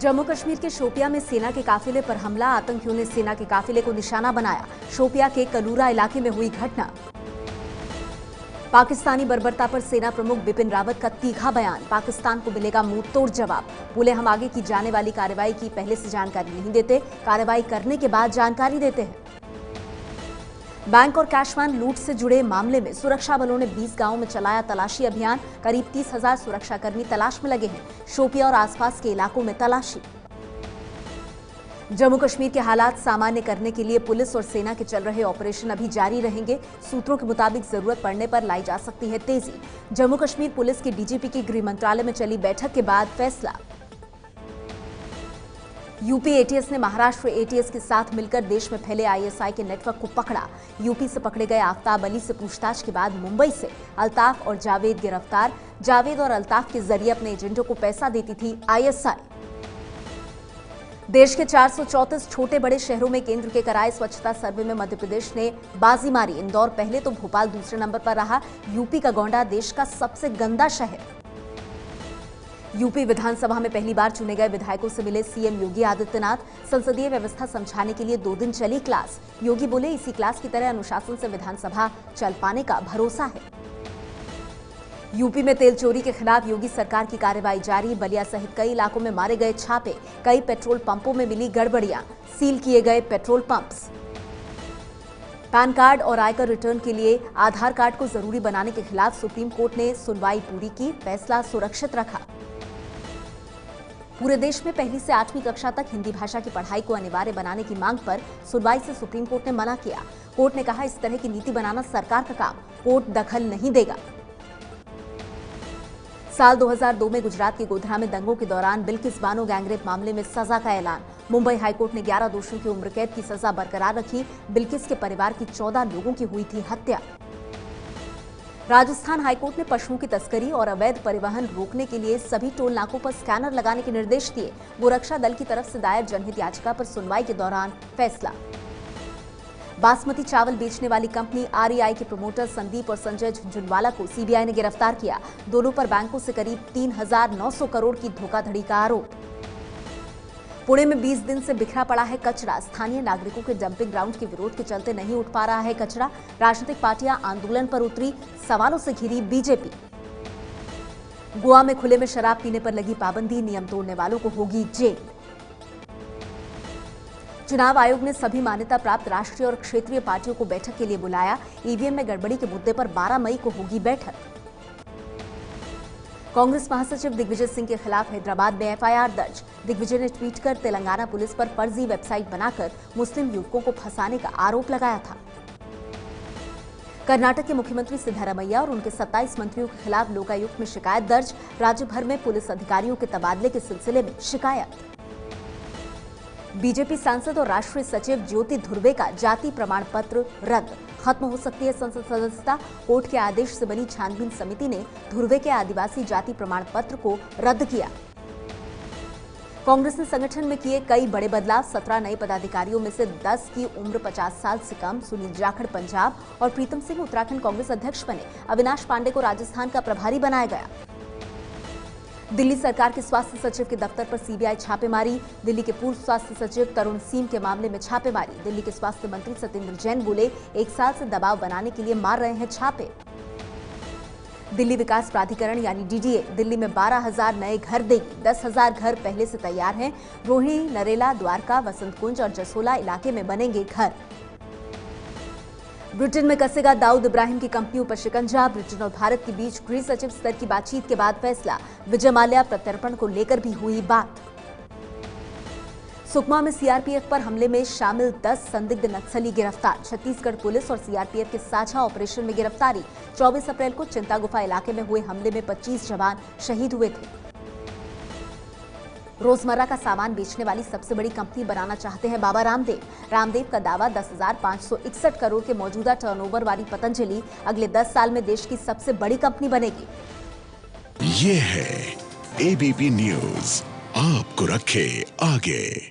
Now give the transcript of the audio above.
जम्मू कश्मीर के शोपिया में सेना के काफिले पर हमला। आतंकियों ने सेना के काफिले को निशाना बनाया। शोपिया के कलूरा इलाके में हुई घटना। पाकिस्तानी बर्बरता पर सेना प्रमुख बिपिन रावत का तीखा बयान। पाकिस्तान को मिलेगा मुंह तोड़ जवाब। बोले, हम आगे की जाने वाली कार्रवाई की पहले से जानकारी नहीं देते, कार्रवाई करने के बाद जानकारी देते हैं। बैंक और कैशवैन लूट से जुड़े मामले में सुरक्षा बलों ने 20 गांवों में चलाया तलाशी अभियान। करीब 30,000 सुरक्षाकर्मी तलाश में लगे हैं। शोपिया और आसपास के इलाकों में तलाशी। जम्मू कश्मीर के हालात सामान्य करने के लिए पुलिस और सेना के चल रहे ऑपरेशन अभी जारी रहेंगे। सूत्रों के मुताबिक जरूरत पड़ने पर लाई जा सकती है तेजी। जम्मू कश्मीर पुलिस के डीजीपी की गृह मंत्रालय में चली बैठक के बाद फैसला। यूपी एटीएस ने महाराष्ट्र एटीएस के साथ मिलकर देश में फैले आईएसआई के नेटवर्क को पकड़ा। यूपी से पकड़े गए आफताब अली से पूछताछ के बाद मुंबई से अल्ताफ और जावेद गिरफ्तार। जावेद और अल्ताफ के जरिए अपने एजेंटों को पैसा देती थी आईएसआई। देश के 434 छोटे बड़े शहरों में केंद्र के कराए स्वच्छता सर्वे में मध्य प्रदेश ने बाजी मारी। इंदौर पहले तो भोपाल दूसरे नंबर पर रहा। यूपी का गोंडा देश का सबसे गंदा शहर। यूपी विधानसभा में पहली बार चुने गए विधायकों से मिले सीएम योगी आदित्यनाथ। संसदीय व्यवस्था समझाने के लिए 2 दिन चली क्लास। योगी बोले, इसी क्लास की तरह अनुशासन से विधानसभा चल पाने का भरोसा है। यूपी में तेल चोरी के खिलाफ योगी सरकार की कार्रवाई जारी। बलिया सहित कई इलाकों में मारे गए छापे। कई पेट्रोल पंपों में मिली गड़बड़ियां। सील किए गए पेट्रोल पंप्स। पैन कार्ड और आयकर रिटर्न के लिए आधार कार्ड को जरूरी बनाने के खिलाफ सुप्रीम कोर्ट ने सुनवाई पूरी की। फैसला सुरक्षित रखा। पूरे देश में पहली से 8वीं कक्षा तक हिंदी भाषा की पढ़ाई को अनिवार्य बनाने की मांग पर सुनवाई से सुप्रीम कोर्ट ने मना किया। कोर्ट ने कहा, इस तरह की नीति बनाना सरकार का काम, कोर्ट दखल नहीं देगा। साल 2002 में गुजरात के गोधरा में दंगों के दौरान बिल्किस बानो गैंगरेप मामले में सजा का ऐलान। मुंबई हाईकोर्ट ने 11 दोषियों की उम्र कैद की सजा बरकरार रखी। बिल्किस के परिवार की 14 लोगों की हुई थी हत्या। राजस्थान हाईकोर्ट ने पशुओं की तस्करी और अवैध परिवहन रोकने के लिए सभी टोल नाकों पर स्कैनर लगाने के निर्देश दिए। गोरक्षा दल की तरफ से दायर जनहित याचिका पर सुनवाई के दौरान फैसला। बासमती चावल बेचने वाली कंपनी आरईआई के प्रमोटर संदीप और संजय झुंझुनवाला को सीबीआई ने गिरफ्तार किया। दोनों पर बैंकों से करीब 3,900 करोड़ की धोखाधड़ी का आरोप। पुणे में 20 दिन से बिखरा पड़ा है कचरा। स्थानीय नागरिकों के डंपिंग ग्राउंड के विरोध के चलते नहीं उठ पा रहा है कचरा। राजनीतिक पार्टियां आंदोलन पर उतरी। सवालों से घिरी बीजेपी। गोवा में खुले में शराब पीने पर लगी पाबंदी। नियम तोड़ने वालों को होगी जेल। चुनाव आयोग ने सभी मान्यता प्राप्त राष्ट्रीय और क्षेत्रीय पार्टियों को बैठक के लिए बुलाया। ईवीएम में गड़बड़ी के मुद्दे पर 12 मई को होगी बैठक। कांग्रेस महासचिव दिग्विजय सिंह के खिलाफ हैदराबाद में एफआईआर दर्ज। दिग्विजय ने ट्वीट कर तेलंगाना पुलिस पर फर्जी वेबसाइट बनाकर मुस्लिम युवकों को फंसाने का आरोप लगाया था। कर्नाटक के मुख्यमंत्री सिद्धारमैया और उनके 27 मंत्रियों के खिलाफ लोकायुक्त में शिकायत दर्ज। राज्य भर में पुलिस अधिकारियों के तबादले के सिलसिले में शिकायत। बीजेपी सांसद और राष्ट्रीय सचिव ज्योति धुर्वे का जाति प्रमाण पत्र रद्द। खत्म हो सकती है संसद सदस्यता। कोर्ट के आदेश से बनी छानबीन समिति ने धुर्वे के आदिवासी जाति प्रमाण पत्र को रद्द किया। कांग्रेस ने संगठन में किए कई बड़े बदलाव। 17 नए पदाधिकारियों में से 10 की उम्र 50 साल से कम। सुनील जाखड़ पंजाब और प्रीतम सिंह उत्तराखंड कांग्रेस अध्यक्ष बने। अविनाश पांडे को राजस्थान का प्रभारी बनाया गया। दिल्ली सरकार के स्वास्थ्य सचिव के दफ्तर पर सीबीआई छापेमारी। दिल्ली के पूर्व स्वास्थ्य सचिव तरुण सीम के मामले में छापेमारी। दिल्ली के स्वास्थ्य मंत्री सत्येंद्र जैन बोले, 1 साल से दबाव बनाने के लिए मार रहे हैं छापे। दिल्ली विकास प्राधिकरण यानी डीडीए दिल्ली में 12,000 नए घर देगी। 10,000 घर पहले से तैयार हैं। रोहिणी, नरेला, द्वारका, वसंत कुंज और जसोला इलाके में बनेंगे घर। ब्रिटेन में कसेगा दाऊद इब्राहिम की कंपनियों पर शिकंजा। ब्रिटेन और भारत के बीच गृह सचिव स्तर की बातचीत के बाद फैसला। विजय माल्या प्रत्यर्पण को लेकर भी हुई बात। सुकमा में सीआरपीएफ पर हमले में शामिल 10 संदिग्ध नक्सली गिरफ्तार। छत्तीसगढ़ पुलिस और सीआरपीएफ के साझा ऑपरेशन में गिरफ्तारी। 24 अप्रैल को चिंता गुफा इलाके में हुए हमले में 25 जवान शहीद हुए थे। रोजमर्रा का सामान बेचने वाली सबसे बड़ी कंपनी बनाना चाहते हैं बाबा रामदेव। रामदेव का दावा 10,561 करोड़ के मौजूदा टर्नओवर वाली पतंजलि अगले 10 साल में देश की सबसे बड़ी कंपनी बनेगी। ये है एबीपी न्यूज, आपको रखे आगे।